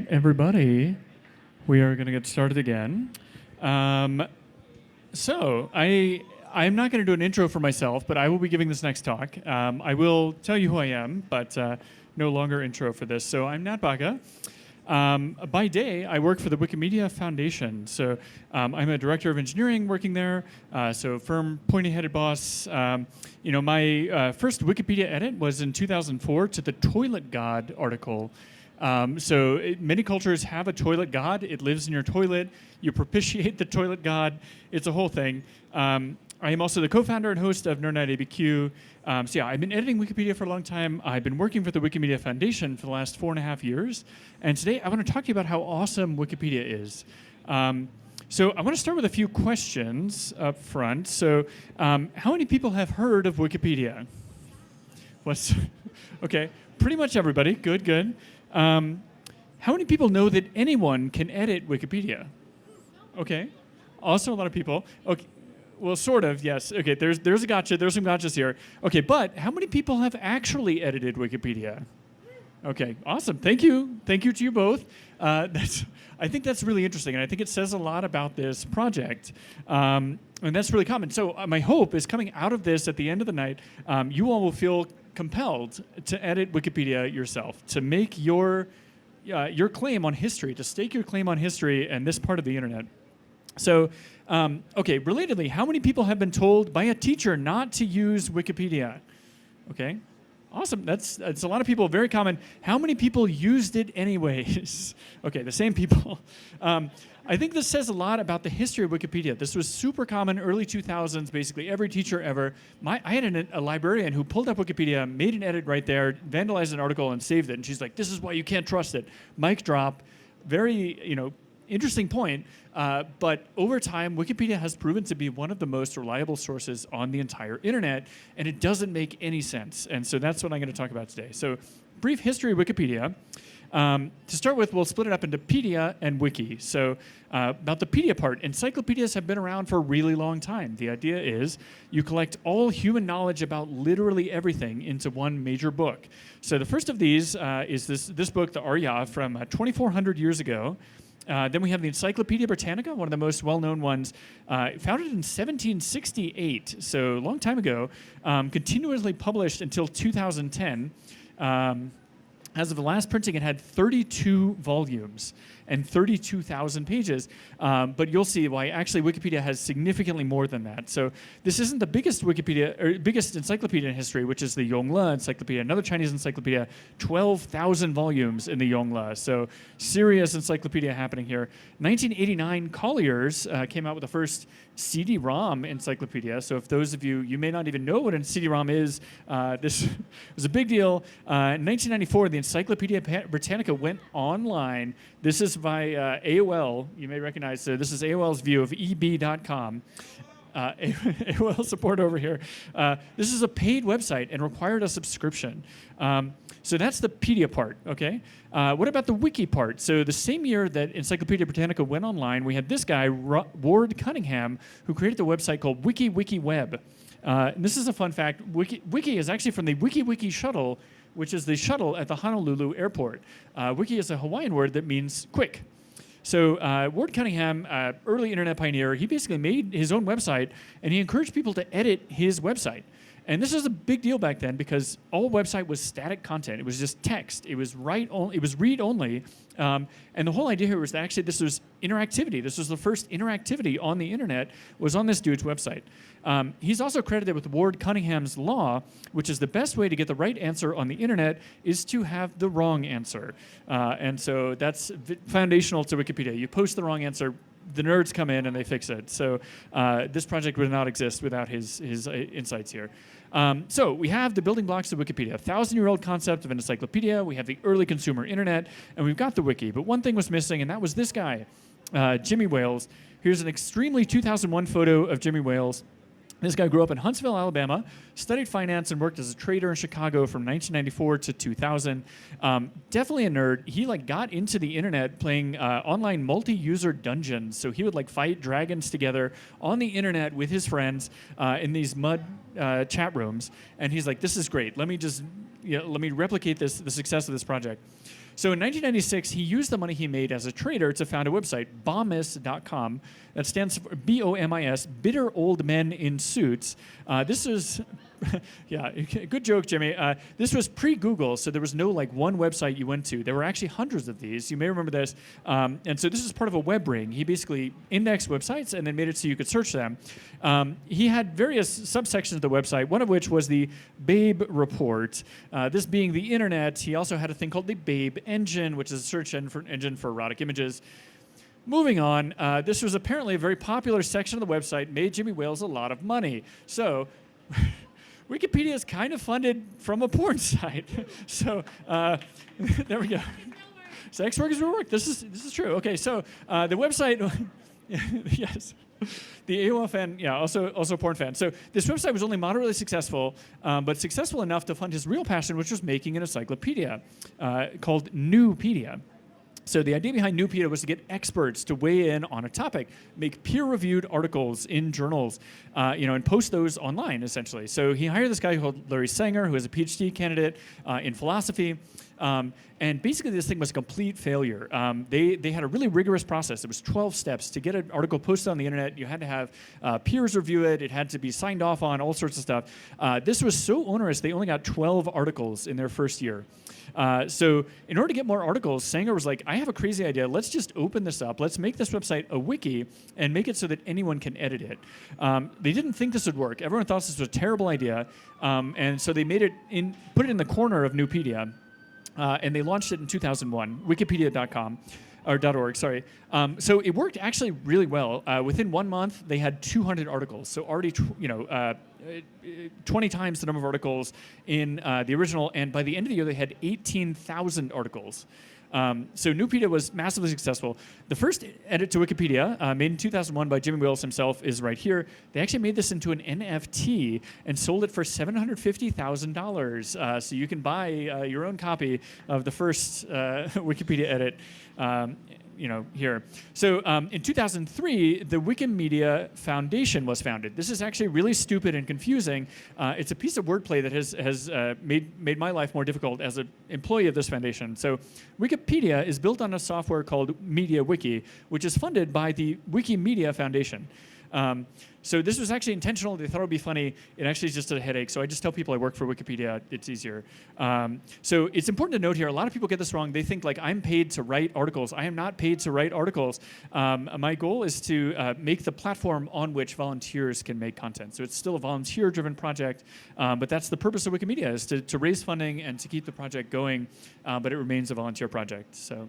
everybody. We are going to get started again. I'm not going to do an intro for myself, but I will be giving this next talk. I will tell you who I am, but no longer intro for this. So I'm Nat Baca. By day, I work for the Wikimedia Foundation. So I'm a director of engineering working there. So firm, pointy-headed boss. My first Wikipedia edit was in 2004 to the Toilet God article. Many cultures have a toilet god. It lives in your toilet. You propitiate the toilet god. It's a whole thing. I am also the co-founder and host of Nerd Nite ABQ. I've been editing Wikipedia for a long time. I've been working for the Wikimedia Foundation for the last 4.5 years. And today I want to talk to you about how awesome Wikipedia is. So I want to start with a few questions up front. So how many people have heard of Wikipedia? Okay, pretty much everybody. Good. How many people know that anyone can edit Wikipedia? Okay, also a lot of people. Okay, well, sort of, yes. Okay, there's a gotcha. There's some gotchas here. Okay, but how many people have actually edited Wikipedia? Okay, awesome. Thank you to you both. I think that's really interesting, and I think it says a lot about this project. And that's really common. So my hope is coming out of this at the end of the night, you all will feel compelled to edit Wikipedia yourself, to make your claim on history, to stake your claim on history and this part of the internet. So, relatedly, how many people have been told by a teacher not to use Wikipedia? Okay, awesome. That's a lot of people, very common. How many people used it anyways? Okay, the same people. I think this says a lot about the history of Wikipedia. This was super common, early 2000s, basically every teacher ever. I had a librarian who pulled up Wikipedia, made an edit right there, vandalized an article and saved it. And she's like, this is why you can't trust it. Mic drop, very, interesting point. But over time, Wikipedia has proven to be one of the most reliable sources on the entire internet, and it doesn't make any sense. And so that's what I'm going to talk about today. So brief history of Wikipedia. To start with, we'll split it up into pedia and wiki. So about the pedia part, encyclopedias have been around for a really long time. The idea is you collect all human knowledge about literally everything into one major book. So the first of these is this book, the Arya, from 2,400 years ago. Then we have the Encyclopedia Britannica, one of the most well-known ones, founded in 1768, so a long time ago, continuously published until 2010. As of the last printing, it had 32 volumes and 32,000 pages. But you'll see why actually Wikipedia has significantly more than that. So this isn't the biggest biggest encyclopedia in history, which is the Yongle Encyclopedia, another Chinese encyclopedia, 12,000 volumes in the Yongle. So serious encyclopedia happening here. 1989, Collier's came out with the first CD-ROM encyclopedia. So if those of you may not even know what a CD-ROM is, this was a big deal. In 1994, the Encyclopedia Britannica went online. This is by AOL. You may recognize, so this is AOL's view of eb.com. AOL support over here. This is a paid website and required a subscription. So that's the pedia part, okay? What about the wiki part? So the same year that Encyclopedia Britannica went online, we had this guy, Ward Cunningham, who created a website called WikiWikiWeb. And this is a fun fact. Wiki is actually from the WikiWiki shuttle, which is the shuttle at the Honolulu airport. Wiki is a Hawaiian word that means quick. So Ward Cunningham, early internet pioneer, he basically made his own website, and he encouraged people to edit his website. And this was a big deal back then because all website was static content. It was just text. It was read only. And the whole idea here was that actually this was interactivity. This was the first interactivity on the internet was on this dude's website. He's also credited with Ward Cunningham's law, which is the best way to get the right answer on the internet is to have the wrong answer. And so that's foundational to Wikipedia. You post the wrong answer, the nerds come in and they fix it. So this project would not exist without his insights here. So we have the building blocks of Wikipedia, a 1,000-year-old concept of an encyclopedia. We have the early consumer internet, and we've got the wiki. But one thing was missing, and that was this guy, Jimmy Wales. Here's an extremely 2001 photo of Jimmy Wales. This guy grew up in Huntsville, Alabama, studied finance, and worked as a trader in Chicago from 1994 to 2000. Definitely a nerd. He got into the internet playing online multi-user dungeons. So he would fight dragons together on the internet with his friends in these mud chat rooms. And he's like, "This is great. Let me replicate the success of this project." So in 1996, he used the money he made as a trader to found a website, bomis.com. That stands for B-O-M-I-S, Bitter Old Men in Suits. This was, yeah, good joke, Jimmy. This was pre-Google, so there was no like one website you went to. There were actually hundreds of these. You may remember this. And so this is part of a web ring. He basically indexed websites and then made it so you could search them. He had various subsections of the website, one of which was the Babe Report. This being the internet, he also had a thing called the Babe Engine, which is a search engine for erotic images. Moving on, this was apparently a very popular section of the website, made Jimmy Wales a lot of money. So Wikipedia is kind of funded from a porn site. So there we go. Sex work is real work. This is true. Okay, so the website, yes. The AOL fan, yeah, also a porn fan. So this website was only moderately successful, but successful enough to fund his real passion, which was making an encyclopedia called Newpedia. So the idea behind Newpedia was to get experts to weigh in on a topic, make peer-reviewed articles in journals, and post those online, essentially. So he hired this guy called Larry Sanger, who is a PhD candidate in philosophy. And basically, this thing was a complete failure. They had a really rigorous process. It was 12 steps. To get an article posted on the internet, you had to have peers review it. It had to be signed off on, all sorts of stuff. This was so onerous, they only got 12 articles in their first year. So in order to get more articles, Sanger was like, I have a crazy idea. Let's just open this up. Let's make this website a wiki and make it so that anyone can edit it. They didn't think this would work. Everyone thought this was a terrible idea. And so they put it in the corner of Newpedia. And they launched it in 2001, wikipedia.com. Or .org, sorry. So it worked actually really well. Within 1 month, they had 200 articles. So already, 20 times the number of articles in the original. And by the end of the year, they had 18,000 articles. So Newpedia was massively successful. The first edit to Wikipedia, made in 2001 by Jimmy Wales himself, is right here. They actually made this into an NFT and sold it for $750,000. So you can buy your own copy of the first Wikipedia edit. Here. So in 2003, the Wikimedia Foundation was founded. This is actually really stupid and confusing. It's a piece of wordplay that has made my life more difficult as an employee of this foundation. So Wikipedia is built on a software called MediaWiki, which is funded by the Wikimedia Foundation. So this was actually intentional. They thought it would be funny. It actually is just a headache. So I just tell people I work for Wikipedia. It's easier. So it's important to note here, a lot of people get this wrong. They think like I'm paid to write articles. I am not paid to write articles. My goal is to make the platform on which volunteers can make content. So it's still a volunteer-driven project, but that's the purpose of Wikimedia, is to raise funding and to keep the project going, but it remains a volunteer project. So.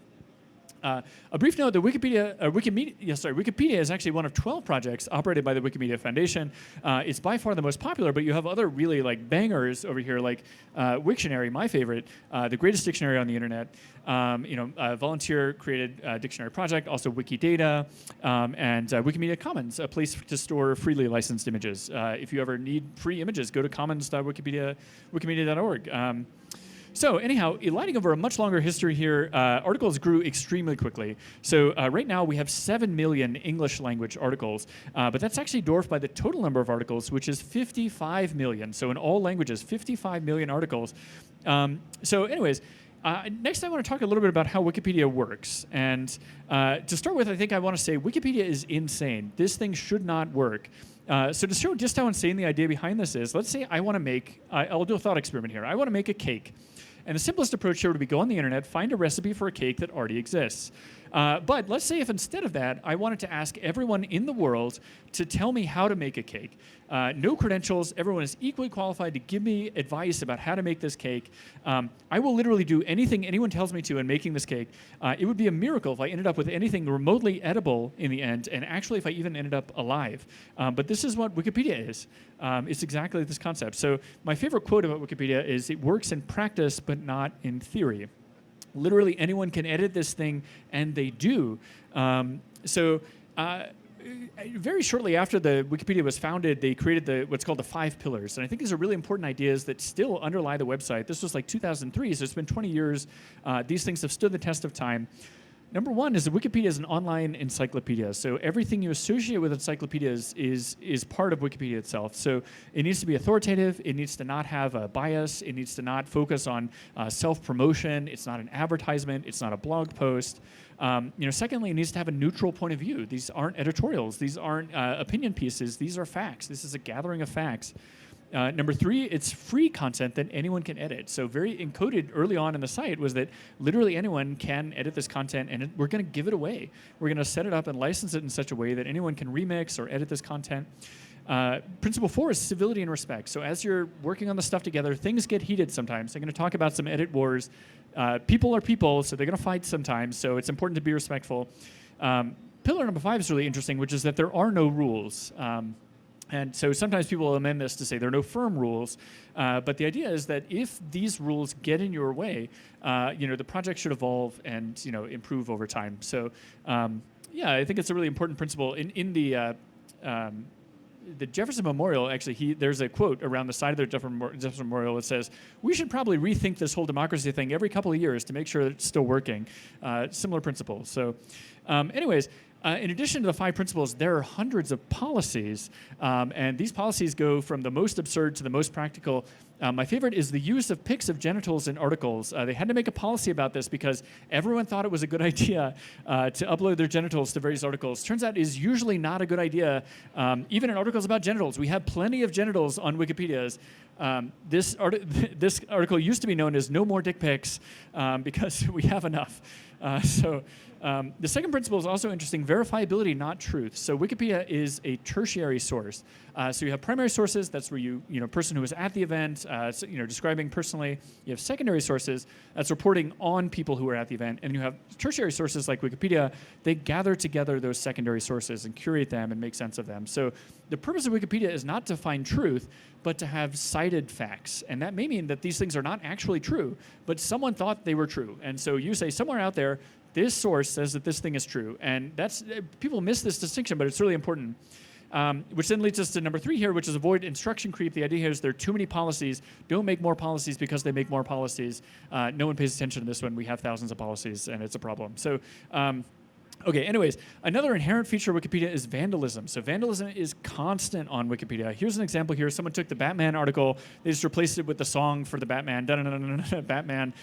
A brief note: Wikipedia is actually one of 12 projects operated by the Wikimedia Foundation. It's by far the most popular, but you have other really like bangers over here, like Wiktionary, my favorite, the greatest dictionary on the internet. A volunteer-created dictionary project, also Wikidata, and Wikimedia Commons, a place to store freely licensed images. If you ever need free images, go to commons.wikimedia.org. So anyhow, lighting over a much longer history here, articles grew extremely quickly. So right now we have 7 million English language articles, but that's actually dwarfed by the total number of articles, which is 55 million. So in all languages, 55 million articles. So anyways, next I want to talk a little bit about how Wikipedia works. And to start with, I think I want to say Wikipedia is insane. This thing should not work. So to show just how insane the idea behind this is, let's say I want to make, I'll do a thought experiment here. I want to make a cake. And the simplest approach here would be go on the internet, find a recipe for a cake that already exists. But let's say if instead of that, I wanted to ask everyone in the world to tell me how to make a cake. No credentials, everyone is equally qualified to give me advice about how to make this cake. I will literally do anything anyone tells me to in making this cake. It would be a miracle if I ended up with anything remotely edible in the end, and actually if I even ended up alive. But this is what Wikipedia is. It's exactly this concept. So my favorite quote about Wikipedia is, it works in practice, but not in theory. Literally anyone can edit this thing, and they do. Very shortly after the Wikipedia was founded, they created what's called the 5 pillars. And I think these are really important ideas that still underlie the website. This was like 2003, so it's been 20 years. These things have stood the test of time. Number one is that Wikipedia is an online encyclopedia. So everything you associate with encyclopedias is part of Wikipedia itself. So it needs to be authoritative. It needs to not have a bias. It needs to not focus on self-promotion. It's not an advertisement. It's not a blog post. Secondly, it needs to have a neutral point of view. These aren't editorials. These aren't opinion pieces. These are facts. This is a gathering of facts. Number three, it's free content that anyone can edit. So very encoded early on in the site was that literally anyone can edit this content, and we're going to give it away. We're going to set it up and license it in such a way that anyone can remix or edit this content. Principle 4 is civility and respect. So as you're working on the stuff together, things get heated sometimes. I'm going to talk about some edit wars. People are people, so they're going to fight sometimes, so it's important to be respectful. Pillar number 5 is really interesting, which is that there are no rules. And so sometimes people will amend this to say there are no firm rules, but the idea is that if these rules get in your way, the project should evolve and improve over time. So I think it's a really important principle. In the Jefferson Memorial, actually, there's a quote around the side of the Jefferson Memorial that says, "We should probably rethink this whole democracy thing every couple of years to make sure that it's still working." Similar principle. So, in addition to the 5 principles, there are hundreds of policies, and these policies go from the most absurd to the most practical. My favorite is the use of pics of genitals in articles. They had to make a policy about this because everyone thought it was a good idea to upload their genitals to various articles. Turns out it is usually not a good idea, even in articles about genitals. We have plenty of genitals on Wikipedias. This article used to be known as "No More Dick Pics" because we have enough. The second principle is also interesting: verifiability, not truth. So Wikipedia is a tertiary source. So you have primary sources. That's where person who was at the event, describing personally. You have secondary sources. That's reporting on people who were at the event. And you have tertiary sources like Wikipedia. They gather together those secondary sources and curate them and make sense of them. So the purpose of Wikipedia is not to find truth, but to have cited facts. And that may mean that these things are not actually true, but someone thought they were true. And so you say somewhere out there, this source says that this thing is true. And people miss this distinction, but it's really important. Which then leads us to number 3 here, which is avoid instruction creep. The idea here is there are too many policies. Don't make more policies because they make more policies. No one pays attention to this one. We have thousands of policies, and it's a problem. So, anyways, another inherent feature of Wikipedia is vandalism. So vandalism is constant on Wikipedia. Here's an example here. Someone took the Batman article. They just replaced it with the song for the Batman. Batman.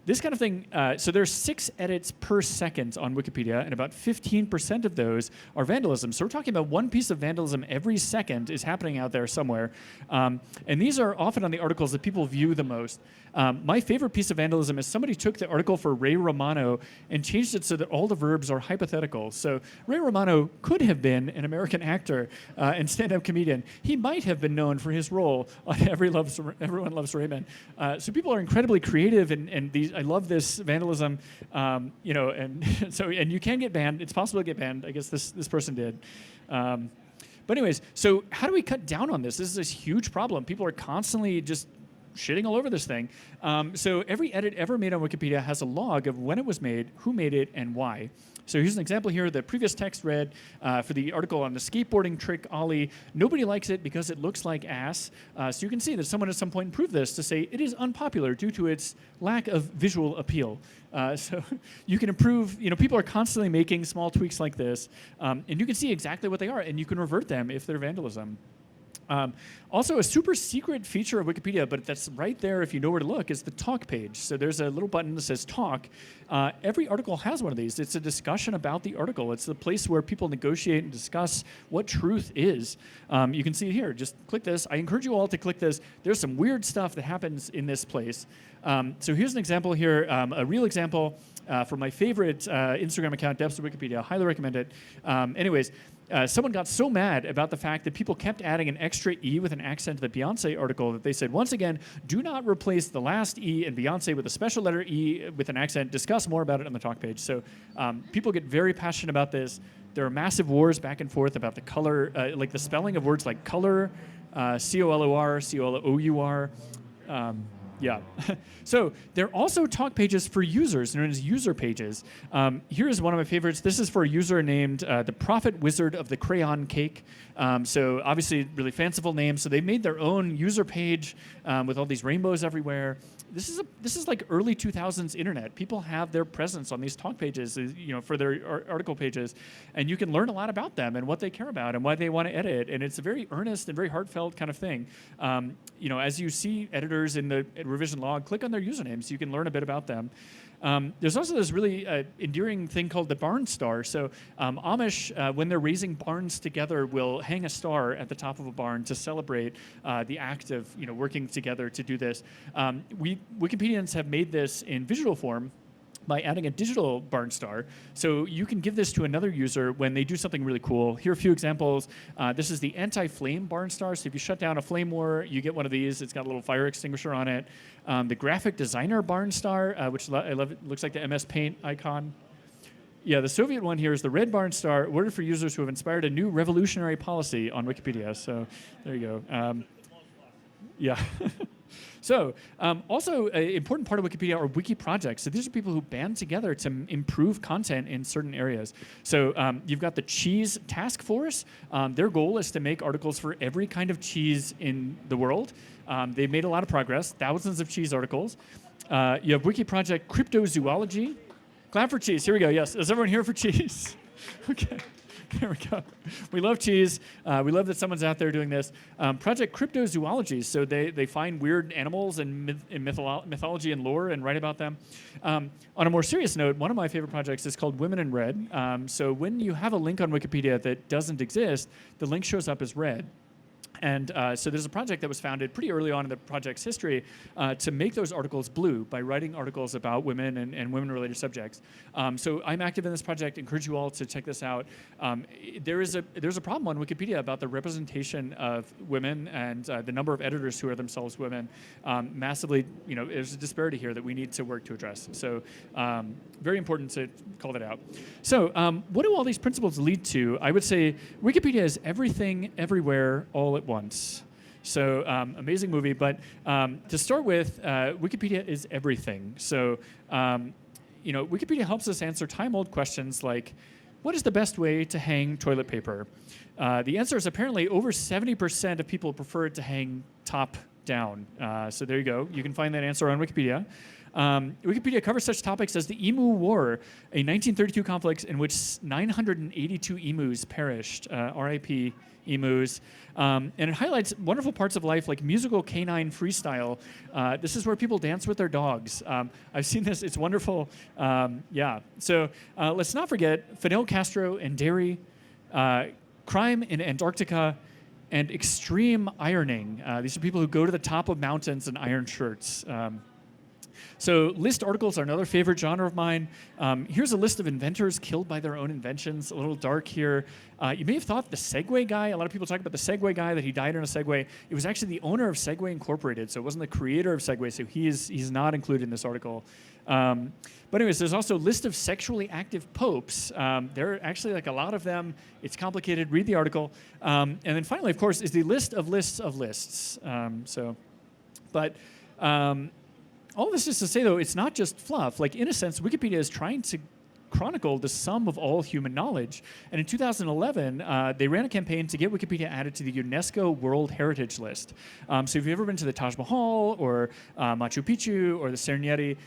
This kind of thing. So there's 6 edits per second on Wikipedia, and about 15% of those are vandalism. So we're talking about one piece of vandalism every second is happening out there somewhere. And these are often on the articles that people view the most. My favorite piece of vandalism is somebody took the article for Ray Romano and changed it so that all the verbs are hypothetical. So Ray Romano could have been an American actor and stand-up comedian. He might have been known for his role on Everyone Loves Raymond. So people are incredibly creative, and these. I love this vandalism. And you can get banned. It's possible to get banned. I guess this person did. But anyways, so how do we cut down on this? This is a huge problem. People are constantly just shitting all over this thing. So every edit ever made on Wikipedia has a log of when it was made, who made it, and why. So here's an example here. The previous text read for the article on the skateboarding trick ollie. Nobody likes it because it looks like ass. So you can see that someone at some point improved this to say it is unpopular due to its lack of visual appeal. So you can improve. People are constantly making small tweaks like this, and you can see exactly what they are, and you can revert them if they're vandalism. Also, a super secret feature of Wikipedia, but that's right there if you know where to look, is the talk page. So there's a little button that says talk. Every article has one of these. It's a discussion about the article. It's the place where people negotiate and discuss what truth is. You can see it here. Just click this. I encourage you all to click this. There's some weird stuff that happens in this place. So here's an example here, a real example from my favorite Instagram account, Depths of Wikipedia. I highly recommend it. Someone got so mad about the fact that people kept adding an extra E with an accent to the Beyonce article that they said, once again, do not replace the last E in Beyonce with a special letter E with an accent. Discuss more about it on the talk page. So people get very passionate about this. There are massive wars back and forth about the color, like the spelling of words like color, C-O-L-O-R, C-O-L-O-U-R. Yeah. So there are also talk pages for users, known as user pages. Here is one of my favorites. This is for a user named the Prophet Wizard of the Crayon Cake. So obviously really fanciful name. So they made their own user page with all these rainbows everywhere. this is like early 2000s internet. People have their presence on these talk pages, for their article pages, and you can learn a lot about them and what they care about and why they want to edit. And it's a very earnest and very heartfelt kind of thing. As you see editors in the revision log, click on their usernames so you can learn a bit about them. There's also this really endearing thing called the barn star. So Amish, when they're raising barns together, will hang a star at the top of a barn to celebrate the act of working together to do this. We Wikipedians have made this in visual form by adding a digital barn star. So you can give this to another user when they do something really cool. Here are a few examples. This is the anti-flame barn star. So if you shut down a flame war, you get one of these. It's got a little fire extinguisher on it. The graphic designer barn star, which I love, it looks like the MS Paint icon. Yeah, the Soviet one here is the red barn star, awarded for users who have inspired a new revolutionary policy on Wikipedia. So there you go. Yeah. So also an important part of Wikipedia are wiki projects. So these are people who band together to improve content in certain areas. So you've got the Cheese Task Force. Their goal is to make articles for every kind of cheese in the world. They've made a lot of progress, thousands of cheese articles. You have wiki project Cryptozoology. Clap for cheese. Here we go. Yes. Is everyone here for cheese? Okay. There we go. We love cheese. We love that someone's out there doing this. Project Cryptozoology. So they find weird animals and mythology and lore and write about them. On a more serious note, one of my favorite projects is called Women in Red. So when you have a link on Wikipedia that doesn't exist, the link shows up as red. And so there's a project that was founded pretty early on in the project's history to make those articles blue by writing articles about women and women-related subjects. So I'm active in this project. Encourage you all to check this out. There's a problem on Wikipedia about the representation of women and the number of editors who are themselves women. Massively, there's a disparity here that we need to work to address. So very important to call that out. So what do all these principles lead to? I would say Wikipedia is everything, everywhere, all at once. So amazing movie, but to start with, Wikipedia is everything. So Wikipedia helps us answer time-old questions like, what is the best way to hang toilet paper? The answer is apparently over 70% of people prefer it to hang top down. So there you go. You can find that answer on Wikipedia. Wikipedia covers such topics as the Emu War, a 1932 conflict in which 982 emus perished, RIP emus. And it highlights wonderful parts of life like musical canine freestyle. This is where people dance with their dogs. I've seen this. It's wonderful. Yeah. So let's not forget Fidel Castro and dairy, crime in Antarctica, and extreme ironing. These are people who go to the top of mountains in iron shirts. So list articles are another favorite genre of mine. Here's a list of inventors killed by their own inventions, a little dark here. You may have thought the Segway guy, a lot of people talk about the Segway guy, that he died in a Segway. It was actually the owner of Segway Incorporated, so it wasn't the creator of Segway, so he's not included in this article. But anyways, there's also a list of sexually active popes. There are actually like a lot of them. It's complicated. Read the article. And then finally, of course, is the list of lists of lists. All this is to say, though, it's not just fluff. Like, in a sense, Wikipedia is trying to chronicle the sum of all human knowledge. And in 2011, they ran a campaign to get Wikipedia added to the UNESCO World Heritage List. So if you've ever been to the Taj Mahal or Machu Picchu or the Serengeti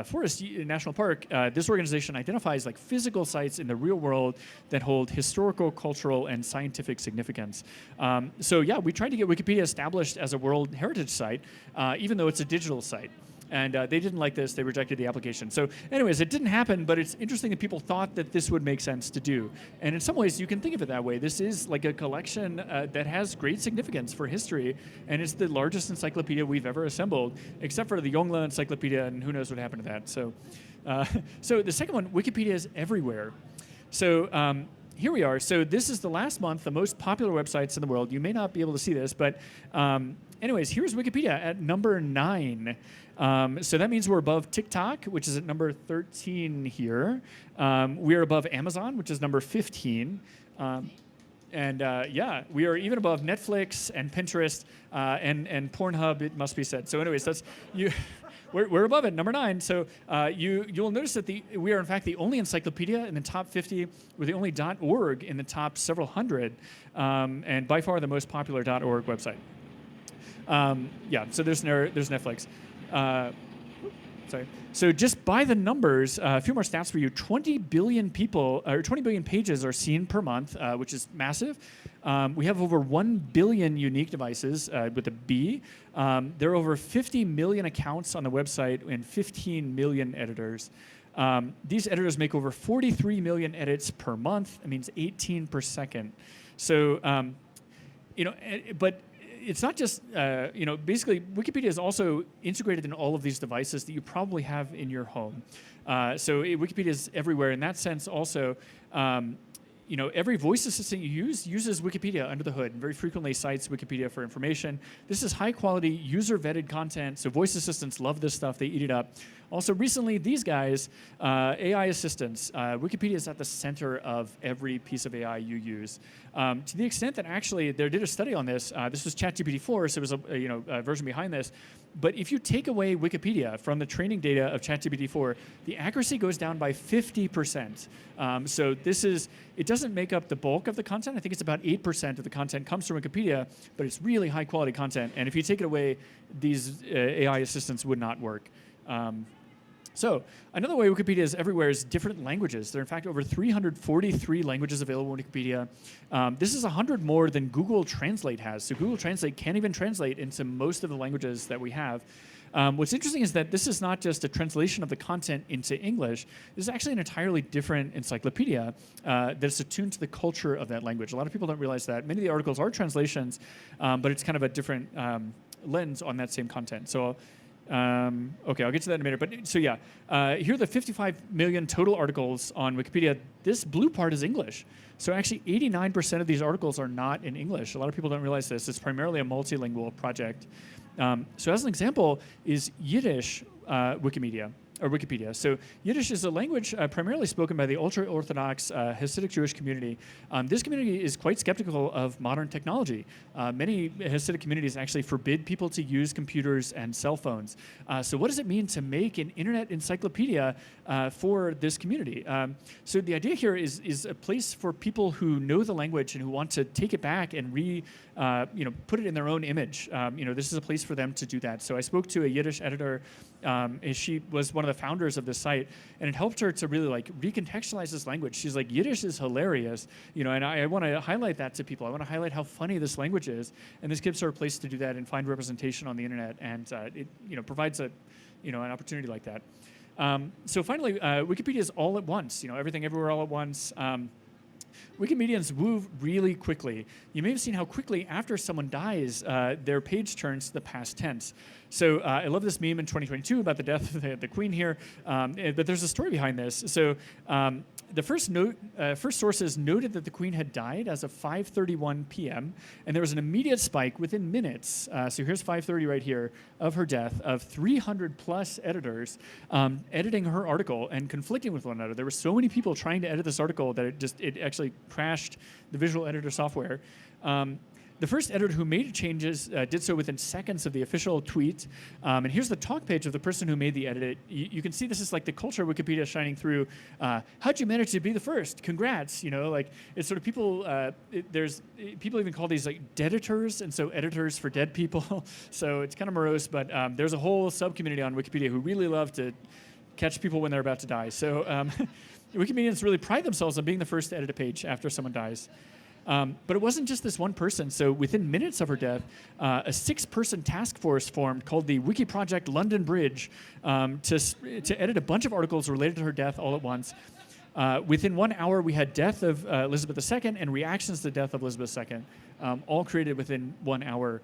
Forest National Park, this organization identifies like physical sites in the real world that hold historical, cultural, and scientific significance. So yeah, we tried to get Wikipedia established as a World Heritage Site, even though it's a digital site. And they didn't like this. They rejected the application. So anyways, it didn't happen, but it's interesting that people thought that this would make sense to do. And in some ways, you can think of it that way. This is like a collection that has great significance for history, and it's the largest encyclopedia we've ever assembled, except for the Yongle Encyclopedia, and who knows what happened to that. So, so the second one, Wikipedia is everywhere. So here we are. So this is the last month, the most popular websites in the world. You may not be able to see this, but anyways, here's Wikipedia at number 9. So that means we're above TikTok, which is at number 13 here. We're above Amazon, which is number 15. Yeah, we are even above Netflix and Pinterest and Pornhub, it must be said. So anyways, that's you. We're above it, number 9. So you'll notice that we are, in fact, the only encyclopedia in the top 50. We're the only .org in the top several hundred, and by far the most popular .org website. Yeah, so there's Netflix. Sorry. So just by the numbers, a few more stats for you. 20 billion people, or 20 billion pages are seen per month, which is massive. We have over 1 billion unique devices with a B. There are over 50 million accounts on the website and 15 million editors. These editors make over 43 million edits per month. That means 18 per second. So, but it's not just, basically Wikipedia is also integrated in all of these devices that you probably have in your home. So Wikipedia is everywhere. In that sense also, every voice assistant you use uses Wikipedia under the hood and very frequently cites Wikipedia for information. This is high quality, user vetted content. So voice assistants love this stuff. They eat it up. Also recently, these guys, AI assistants, Wikipedia is at the center of every piece of AI you use. To the extent that actually, they did a study on this. This was ChatGPT 4, so it was a version behind this. But if you take away Wikipedia from the training data of ChatGPT 4, the accuracy goes down by 50%. So it doesn't make up the bulk of the content. I think it's about 8% of the content comes from Wikipedia, but it's really high quality content. And if you take it away, these AI assistants would not work. So another way Wikipedia is everywhere is different languages. There are in fact over 343 languages available in Wikipedia. This is 100 more than Google Translate has. So Google Translate can't even translate into most of the languages that we have. What's interesting is that this is not just a translation of the content into English. This is actually an entirely different encyclopedia that's attuned to the culture of that language. A lot of people don't realize that. Many of the articles are translations, but it's kind of a different lens on that same content. So. Okay, I'll get to that in a minute. But so yeah, here are the 55 million total articles on Wikipedia. This blue part is English. So actually 89% of these articles are not in English. A lot of people don't realize this. It's primarily a multilingual project. So as an example is Yiddish Wikimedia. So Yiddish is a language primarily spoken by the ultra-Orthodox Hasidic Jewish community. This community is quite skeptical of modern technology. Many Hasidic communities actually forbid people to use computers and cell phones. So what does it mean to make an internet encyclopedia for this community? So the idea here is a place for people who know the language and who want to take it back and put it in their own image. This is a place for them to do that. So I spoke to a Yiddish editor. And she was one of the founders of this site, and it helped her to really recontextualize this language. She's like, Yiddish is hilarious, and I want to highlight that to people. I want to highlight how funny this language is, and this gives her a place to do that and find representation on the internet, and it provides an opportunity like that. So finally, Wikipedia is all at once. Everything, everywhere, all at once. Wikimedians move really quickly. You may have seen how quickly after someone dies, their page turns to the past tense. So I love this meme in 2022 about the death of the Queen here, but there's a story behind this. So the first sources noted that the Queen had died as of 5:31 p.m., and there was an immediate spike within minutes. So here's 5:30 right here of her death of 300 plus editors editing her article and conflicting with one another. There were so many people trying to edit this article that it actually crashed the visual editor software. The first editor who made changes did so within seconds of the official tweet. And here's the talk page of the person who made the edit. You can see this is like the culture of Wikipedia shining through. How'd you manage to be the first? Congrats. It's sort of people, people even call these like deaditors, and so editors for dead people. So it's kind of morose, but there's a whole sub-community on Wikipedia who really love to catch people when they're about to die. So Wikimedians really pride themselves on being the first to edit a page after someone dies. But it wasn't just this one person. So within minutes of her death, a 6-person task force formed called the Wiki Project London Bridge to edit a bunch of articles related to her death all at once. Within 1 hour, we had death of Elizabeth II and reactions to the death of Elizabeth II, all created within 1 hour.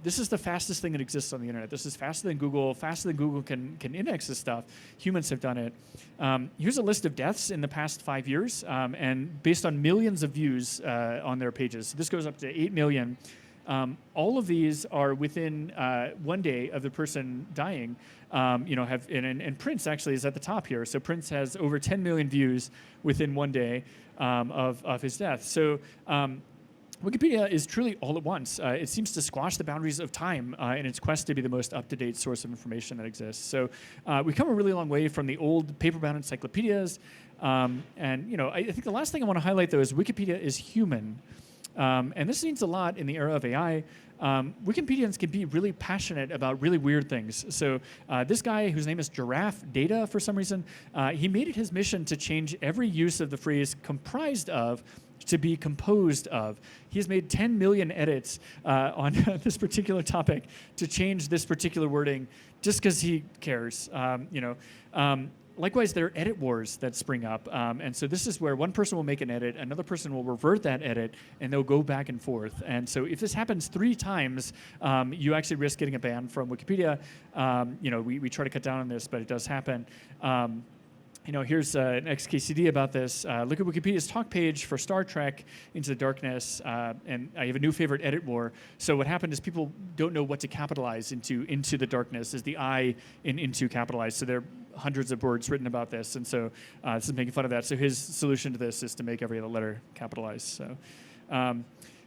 This is the fastest thing that exists on the internet. This is faster than Google can index this stuff. Humans have done it. Here's a list of deaths in the past 5 years, and based on millions of views on their pages. So this goes up to 8 million. All of these are within 1 day of the person dying. And Prince actually is at the top here. So Prince has over 10 million views within 1 day of his death. So Wikipedia is truly all at once. It seems to squash the boundaries of time in its quest to be the most up-to-date source of information that exists. So we've come a really long way from the old paper-bound encyclopedias. I think the last thing I want to highlight, though, is Wikipedia is human. And this means a lot in the era of AI. Wikipedians can be really passionate about really weird things. So this guy, whose name is Giraffe Data for some reason, he made it his mission to change every use of the phrase comprised of to be composed of. He has made 10 million edits on this particular topic to change this particular wording just because he cares. Likewise, there are edit wars that spring up. And so this is where one person will make an edit, another person will revert that edit, and they'll go back and forth. And so if this happens 3 times, you actually risk getting a ban from Wikipedia. We try to cut down on this, but it does happen. Here's an XKCD about this. Look at Wikipedia's talk page for Star Trek Into the Darkness, and I have a new favorite edit war. So what happened is people don't know what to capitalize into the darkness. Is the I in into capitalized? So there are hundreds of words written about this, and so this is making fun of that. So his solution to this is to make every other letter capitalized. So.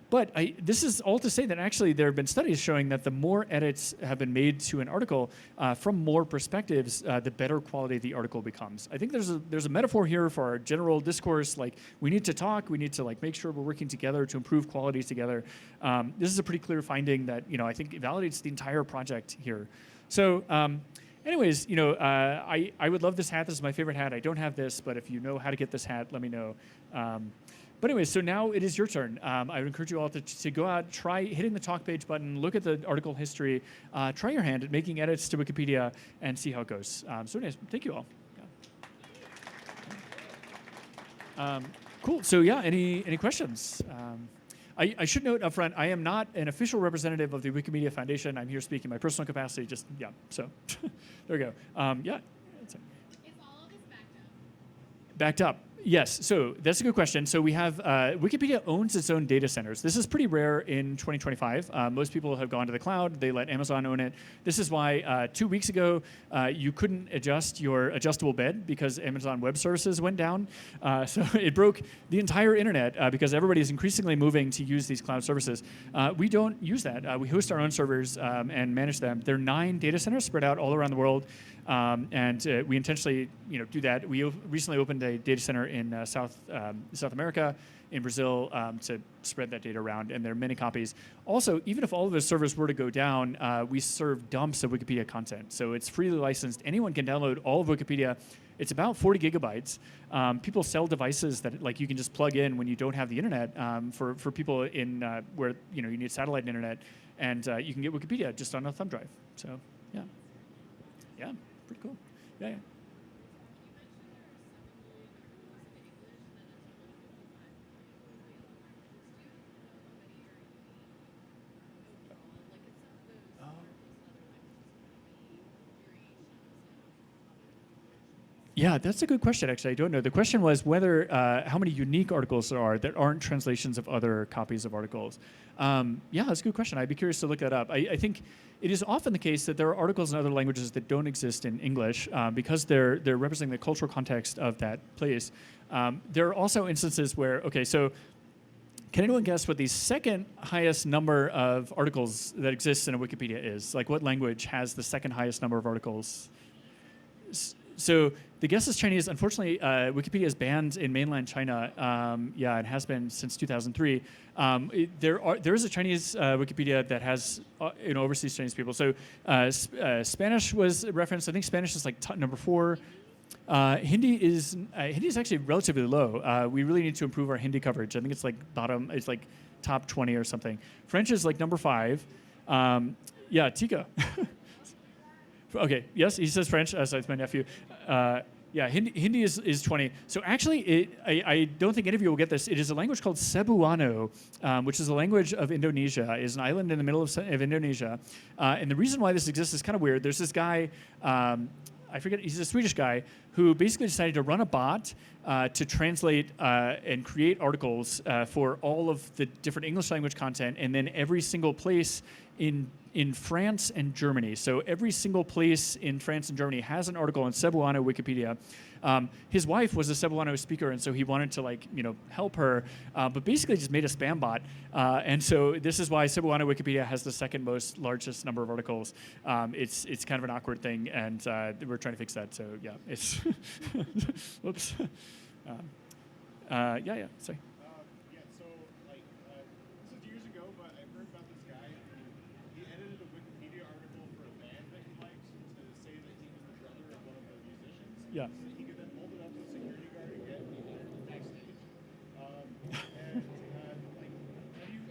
But this is all to say that actually there have been studies showing that the more edits have been made to an article from more perspectives, the better quality the article becomes. I think there's a metaphor here for our general discourse. Like we need to talk, we need to make sure we're working together to improve quality together. This is a pretty clear finding that I think validates the entire project here. So. Anyways, I would love this hat. This is my favorite hat. I don't have this, but if you know how to get this hat, let me know. But anyway, so now it is your turn. I would encourage you all to go out, try hitting the talk page button, look at the article history, try your hand at making edits to Wikipedia, and see how it goes. So anyways, thank you all. Yeah. Cool. So yeah, any questions? I should note up front, I am not an official representative of the Wikimedia Foundation. I'm here speaking in my personal capacity. So there we go. Yeah. Is all of this backed up? Backed up. Yes, so that's a good question. So we have, Wikipedia owns its own data centers. This is pretty rare in 2025. Most people have gone to the cloud. They let Amazon own it. This is why 2 weeks ago, you couldn't adjust your adjustable bed because Amazon Web Services went down. So it broke the entire internet because everybody is increasingly moving to use these cloud services. We don't use that. We host our own servers and manage them. There are 9 data centers spread out all around the world. And we intentionally, do that. We recently opened a data center in South America, in Brazil, to spread that data around, and there are many copies. Also, even if all of those servers were to go down, we serve dumps of Wikipedia content, so it's freely licensed. Anyone can download all of Wikipedia. It's about 40 gigabytes. People sell devices that you can just plug in when you don't have the internet for people in where you need satellite internet, and you can get Wikipedia just on a thumb drive. So yeah. Yeah, pretty cool. Yeah. Yeah, that's a good question, actually. I don't know. The question was whether how many unique articles there are that aren't translations of other copies of articles. Yeah, that's a good question. I'd be curious to look that up. I think it is often the case that there are articles in other languages that don't exist in English because they're representing the cultural context of that place. There are also instances where, so can anyone guess what the second highest number of articles that exists in a Wikipedia is? Like what language has the second highest number of articles? So the guess is Chinese. Unfortunately, Wikipedia is banned in mainland China. Yeah, it has been since 2003. There is a Chinese Wikipedia that has overseas Chinese people. So Spanish was referenced. I think Spanish is number 4. Hindi is actually relatively low. We really need to improve our Hindi coverage. I think it's it's top 20 or something. French is number 5. Yeah, Tika. Okay, yes, he says French, so it's my nephew. Yeah, Hindi is 20. So actually, I don't think any of you will get this. It is a language called Cebuano, which is a language of Indonesia. It is an island in the middle of Indonesia. And the reason why this exists is kind of weird. There's this guy, I forget, he's a Swedish guy, who basically decided to run a bot to translate and create articles for all of the different English language content, and then every single place in France and Germany. So every single place in France and Germany has an article on Cebuano Wikipedia. His wife was a Cebuano speaker, and so he wanted to help her, but basically just made a spam bot. And so this is why Cebuano Wikipedia has the second most largest number of articles. It's kind of an awkward thing, and we're trying to fix that. So yeah, it's whoops. Yeah, sorry. Yeah. He could then hold it up to the security guard and get backstage. And like,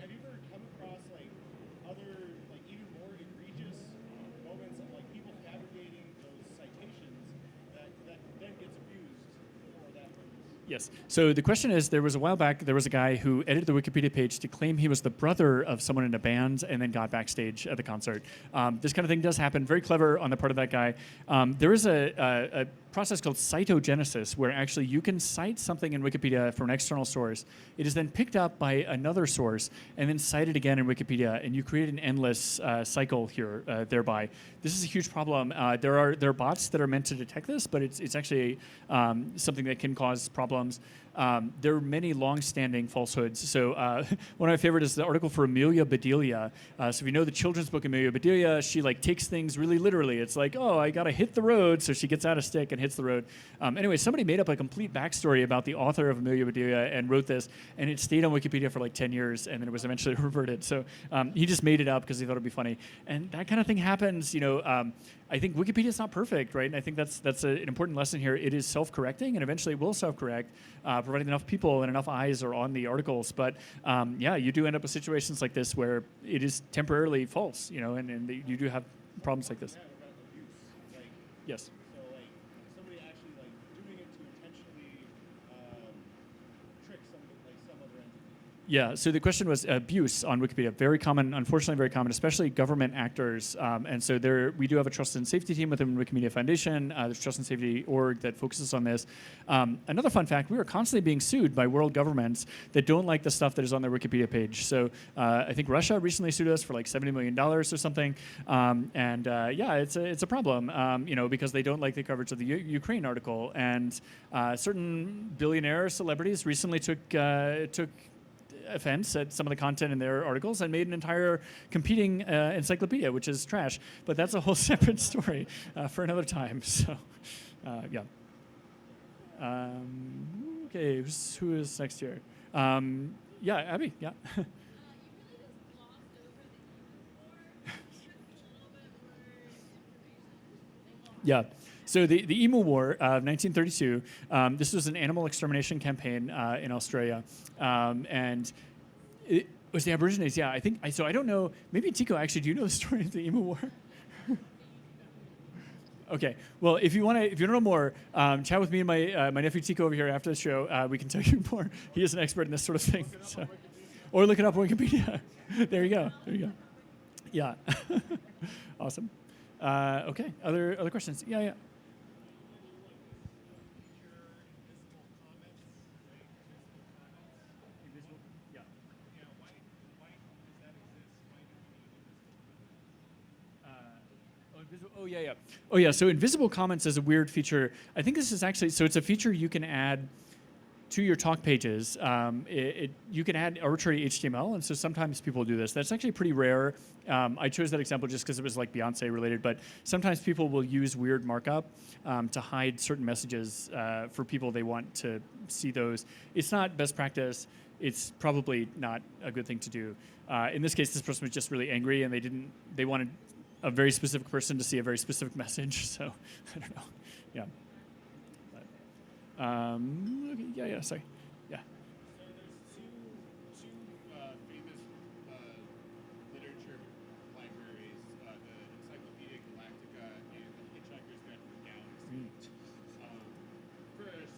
have you ever come across like other like even more egregious moments of like people fabricating those citations that then gets abused for that purpose? Yes. So the question is, there was a while back, there was a guy who edited the Wikipedia page to claim he was the brother of someone in a band and then got backstage at the concert. This kind of thing does happen. Very clever on the part of that guy. There is a process called cytogenesis, where actually you can cite something in Wikipedia from an external source. It is then picked up by another source and then cited again in Wikipedia, and you create an endless cycle here thereby. This is a huge problem. There are bots that are meant to detect this, but it's actually something that can cause problems. There are many long-standing falsehoods. So one of my favorite is the article for Amelia Bedelia. So if you know the children's book Amelia Bedelia, she like takes things really literally. It's like, oh, I gotta hit the road, so she gets out a stick and hits the road. Anyway, somebody made up a complete backstory about the author of Amelia Bedelia and wrote this, and it stayed on Wikipedia for like 10 years, and then it was eventually reverted. So he just made it up because he thought it'd be funny, and that kind of thing happens. I think Wikipedia is not perfect, right? And I think that's an important lesson here. It is self-correcting, and eventually it will self-correct, providing enough people and enough eyes are on the articles. But yeah, you do end up with situations like this where it is temporarily false, and you do have problems like this. About abuse, like Yes. so like somebody actually like doing it to intentionally trick some other entity. Yeah, so the question was abuse on Wikipedia. Very common, unfortunately very common, especially government actors. And so we do have a trust and safety team within Wikimedia Foundation. There's trust and safety org that focuses on this. Another fun fact, we are constantly being sued by world governments that don't like the stuff that is on their Wikipedia page. So I think Russia recently sued us for like $70 million or something. Yeah, it's a problem, because they don't like the coverage of the Ukraine article. And certain billionaire celebrities recently took offense at some of the content in their articles and made an entire competing encyclopedia, which is trash. But that's a whole separate story for another time. So, yeah. Okay, who is next here? Yeah, Abby. Yeah. You really just glossed over the email war. Just a little bit more information. Yeah. So the emu war of 1932, this was an animal extermination campaign in Australia. And it was the Aborigines, yeah. I don't know, maybe Tico, actually, do you know the story of the emu war? Okay, well, if you want to know more, chat with me and my nephew Tico over here after the show. We can tell you more. He is an expert in this sort of thing. So. Or look it up on Wikipedia. There you go. Yeah. Awesome. Okay, other questions? Yeah. Oh yeah. So invisible comments is a weird feature. I think this is actually it's a feature you can add to your talk pages. You can add arbitrary HTML, and so sometimes people do this. That's actually pretty rare. I chose that example just because it was like Beyonce related, but sometimes people will use weird markup to hide certain messages for people they want to see those. It's not best practice. It's probably not a good thing to do. In this case, this person was just really angry, and they wanted a very specific person to see a very specific message. So I don't know. Yeah. Okay, yeah. Sorry. Yeah. So there's two famous literature libraries, the Encyclopedia Galactica and the Hitchhiker's Guide to the Galaxy. First,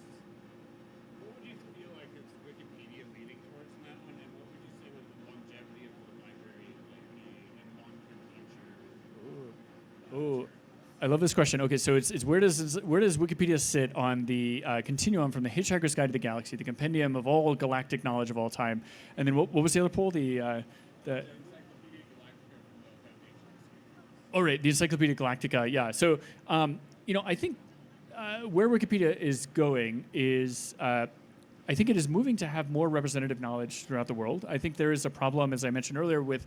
what would you feel like is Wikipedia leaning towards in that one, and what would you say was the longevity of the library like be in long-term future? Oh, I love this question. Okay, so it's where does Wikipedia sit on the continuum from the Hitchhiker's Guide to the Galaxy, the compendium of all galactic knowledge of all time, and then what was the other poll? The Encyclopedia Galactica from the Foundation. Oh, right, the Encyclopedia Galactica. Yeah. So I think where Wikipedia is going is. I think it is moving to have more representative knowledge throughout the world. I think there is a problem, as I mentioned earlier, with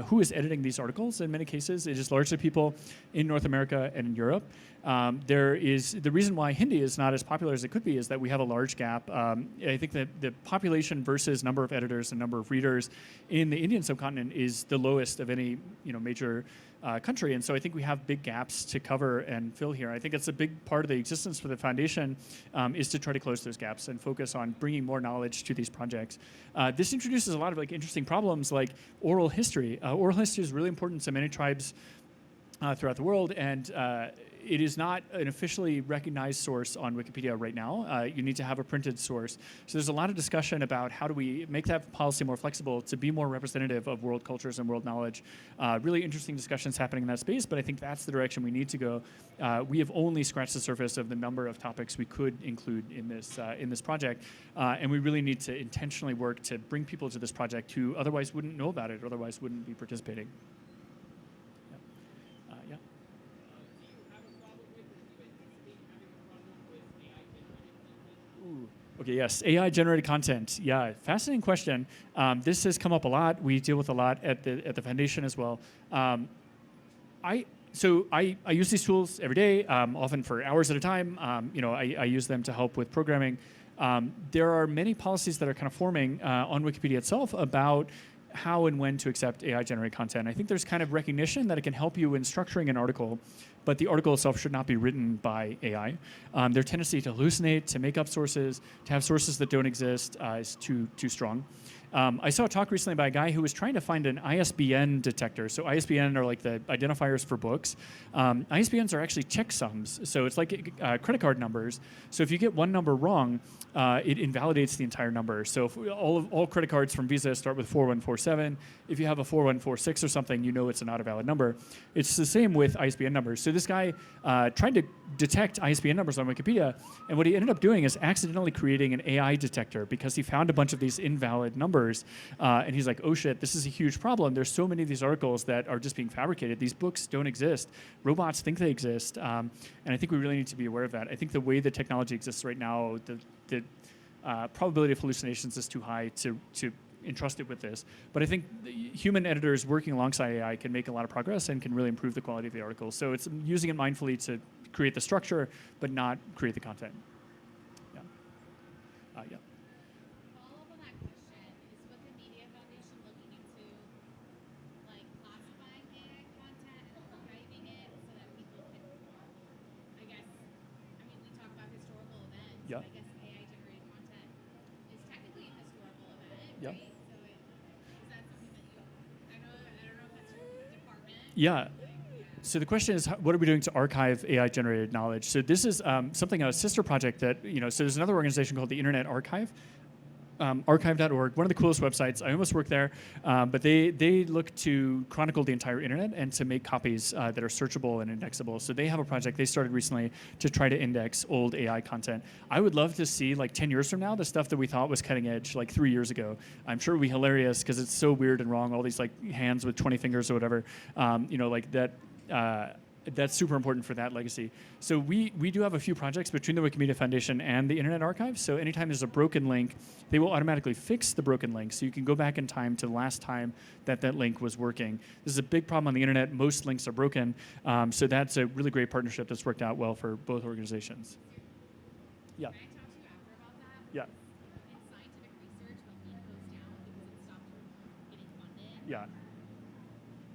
who is editing these articles. In many cases, it is largely people in North America and in Europe. The reason why Hindi is not as popular as it could be is that we have a large gap. I think that the population versus number of editors and number of readers in the Indian subcontinent is the lowest of any major country. And so I think we have big gaps to cover and fill here. I think it's a big part of the existence for the foundation is to try to close those gaps and focus on bringing more knowledge to these projects. This introduces a lot of like interesting problems like oral history. Oral history is really important to many tribes throughout the world, and it is not an officially recognized source on Wikipedia right now. You need to have a printed source. So there's a lot of discussion about how do we make that policy more flexible to be more representative of world cultures and world knowledge. Really interesting discussions happening in that space, but I think that's the direction we need to go. We have only scratched the surface of the number of topics we could include in this project, and we really need to intentionally work to bring people to this project who otherwise wouldn't know about it, otherwise wouldn't be participating. Yeah. Okay, yes, AI-generated content. Yeah, fascinating question. This has come up a lot. We deal with a lot at the foundation as well. I use these tools every day, often for hours at a time. I use them to help with programming. There are many policies that are kind of forming on Wikipedia itself about how and when to accept AI-generated content. I think there's kind of recognition that it can help you in structuring an article, but the article itself should not be written by AI. Their tendency to hallucinate, to make up sources, to have sources that don't exist is too strong. I saw a talk recently by a guy who was trying to find an ISBN detector. So ISBN are like the identifiers for books. ISBNs are actually checksums. So it's like credit card numbers. So if you get one number wrong, it invalidates the entire number. So if all credit cards from Visa start with 4147. If you have a 4146 or something, you know it's not a valid number. It's the same with ISBN numbers. So this guy tried to detect ISBN numbers on Wikipedia, and what he ended up doing is accidentally creating an AI detector because he found a bunch of these invalid numbers, and he's like, oh shit, this is a huge problem. There's so many of these articles that are just being fabricated. These books don't exist. Robots think they exist, and I think we really need to be aware of that. I think the way the technology exists right now, the probability of hallucinations is too high to entrust it with this. But I think human editors working alongside AI can make a lot of progress and can really improve the quality of the articles. So it's using it mindfully to create the structure, but not create the content. Yeah. Yeah. Follow up on that question, is Wikimedia Foundation looking into like classifying AI content and archiving it so that people can, I guess, I mean, we talk about historical events. Yeah. I guess AI generated content is technically a historical event, Yeah. right? So is that something that you, I don't know if that's your department. Yeah. So the question is, what are we doing to archive AI-generated knowledge? So this is something, a sister project that, so there's another organization called the Internet Archive, archive.org, one of the coolest websites. I almost work there, but they look to chronicle the entire internet and to make copies that are searchable and indexable. So they have a project they started recently to try to index old AI content. I would love to see, like 10 years from now, the stuff that we thought was cutting edge like 3 years ago. I'm sure it would be hilarious because it's so weird and wrong, all these like hands with 20 fingers or whatever, like that. That's super important for that legacy. So we do have a few projects between the Wikimedia Foundation and the Internet Archive. So anytime there's a broken link, they will automatically fix the broken link. So you can go back in time to the last time that link was working. This is a big problem on the internet. Most links are broken. So that's a really great partnership that's worked out well for both organizations. Yeah. Can I talk to you after about that? Yeah. In scientific research, the link goes down because it stopped getting funded. Yeah.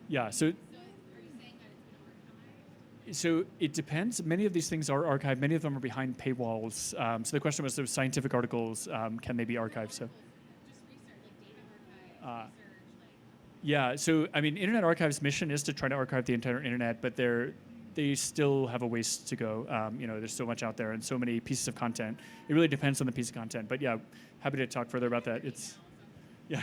Yeah. So So are you saying that it's been archived? So it depends. Many of these things are archived. Many of them are behind paywalls. So the question was, those scientific articles, can they be archived? So, Just research, like data archive, research, like. yeah. So I mean, Internet Archive's mission is to try to archive the entire internet, but they still have a ways to go. There's so much out there and so many pieces of content. It really depends on the piece of content. But yeah, happy to talk further about that. Yeah,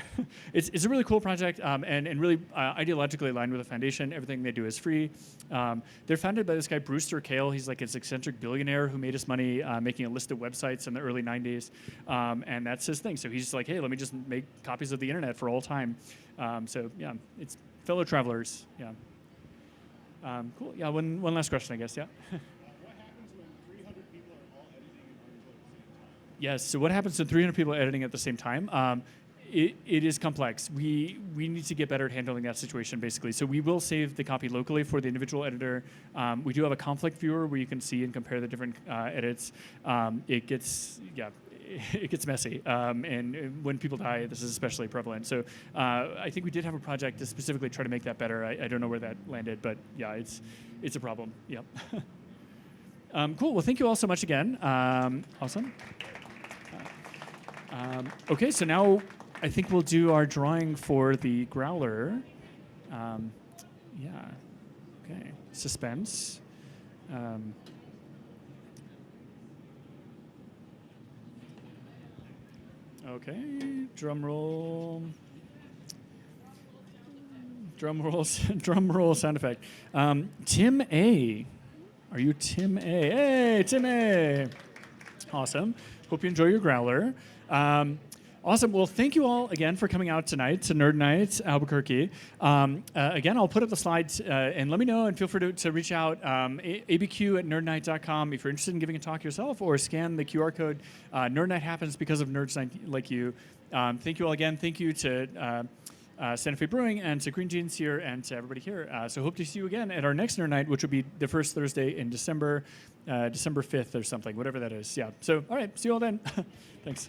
it's a really cool project and really ideologically aligned with the foundation. Everything they do is free. They're founded by this guy, Brewster Kahle. He's like this eccentric billionaire who made his money making a list of websites in the early 90s. And that's his thing. So he's just like, hey, let me just make copies of the internet for all time. So yeah, it's fellow travelers. Yeah. Cool. Yeah, one last question, I guess. Yeah. What happens when 300 people are all editing an article at the same time? Yes. So what happens to 300 people editing at the same time? It is complex. We need to get better at handling that situation, basically. So we will save the copy locally for the individual editor. We do have a conflict viewer where you can see and compare the different edits. it gets messy. And when people die, this is especially prevalent. So I think we did have a project to specifically try to make that better. I don't know where that landed, but yeah, it's a problem. Yep. Cool. Well, thank you all so much again. Awesome. Okay, so now I think we'll do our drawing for the growler. Yeah. Okay. Suspense. Okay. Drum roll. Drum roll sound effect. Tim A. Are you Tim A? Hey, Tim A. Awesome. Hope you enjoy your growler. Awesome. Well, thank you all again for coming out tonight to Nerd Nite Albuquerque. Again, I'll put up the slides and let me know, and feel free to reach out, abq@nerdnite.com if you're interested in giving a talk yourself, or scan the QR code. Nerd Nite happens because of nerds like you. Thank you all again. Thank you to Santa Fe Brewing and to Green Jeans here and to everybody here. So hope to see you again at our next Nerd Night, which will be the first Thursday in December, December 5th or something, whatever that is. Yeah. So, all right. See you all then. Thanks.